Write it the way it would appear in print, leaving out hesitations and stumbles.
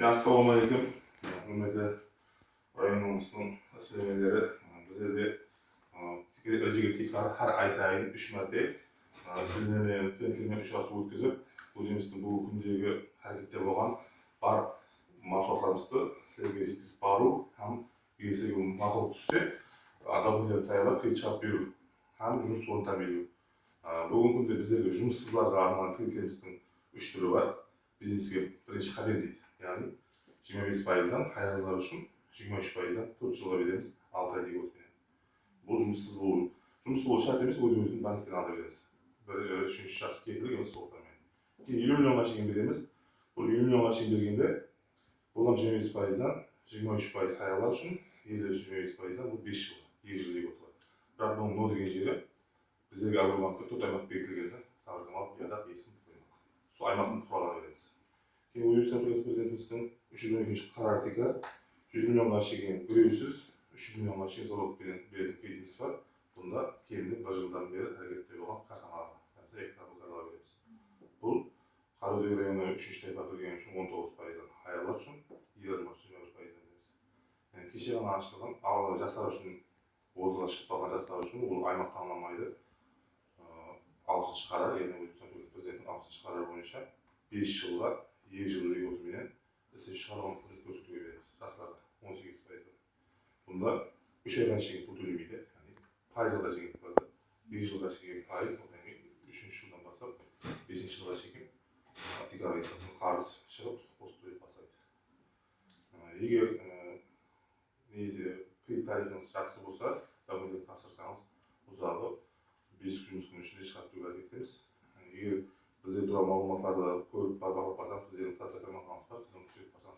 Assalomu alaykum. Hurmatli rayonimizning aslimalari bizda LGBT har ay sayin 3 marta aslimalarni tentlama uchrashuv o'tkazib, o'zimizning bu kundagi harakatda bo'lgan bar mahsulotlarimizni sizlarga yetkazib boruv ham yesiga ma'qul tushsa, adabiyotlar tayyorlab chiqarib berib ham жұмыс o'rnini ta'minlash. Bugungi kunda bizlarga жұмыссызlarga arналgan kreditlarimizning 3 turi var. Biznesga birinchi qadam deydi. Ya'ni 25%dan hayırlılar үшін 23%dan 4 жылға береміз, 6 айда өткен. Бұл жұмыссыз болу шарт емес, өзіміздің банктен алып береміз. Bir üçüncü şahs келтіріп емес толықтырмайды. Кейін 50 миллионға шейін береміз. Бұл 50 миллионға шейін бергенде бұл 25%dan 23% hayırlılar үшін 25%dan бұл 5 жылға, 2 жылға өтеді. Бірақ бұның но деген жері біздерге агроbankқа 4 аймақ бекітілгенде, Сарыкамал, Биядақ, Есім, Қоймақ. Сол аймақтың құралына береміз. Кейін Өзбекстан президентіміздің 312 қарартыға 100 миллионға шейін біреусіз 300 миллионға шейін зорлық беретін кредитіміз бар. Бұнда кемінде 1 жылдан бері әрекетте болған қарқаналарға, экономикаларға береміз. Бұл Қараөзек районы 3-ші тайпа кірген үшін 19%-дан, хайырлар үшін 20%-дан береміз. Кеше ғана ашылған жастар үшін, озға шығып қалған жастар үшін ол аймақ танымайды. 60-шы қарар, яғни Өзбекстан президентінің 60-шы қарары бойынша 5 жылға 2 жылдық өтімінен ісіп шығарған қызмет көрсетуге береміз жастарға 18%. Бұнда 3 айға шейін пұл төлемейді, яғни пайызға жеңілдік бар. 2 жылға шейін пайыз, одан кейін 3-ші жылдан бастап 5-ші жылға шейін декларациядан қарыз шығып, қосып төлеп бастайды. Егер кредит тарихыңыз жақсы болса, документтерді тапсырсаңыз, ұзағы 5 жұмыс күні ішінде шығарып беруге әрекет етеміз. Егер бізде туралы мағлұматтарды көріп бақылап барсаңыз, біздердің социал тармақтарымыз бар, содан күзетіп барсаңыз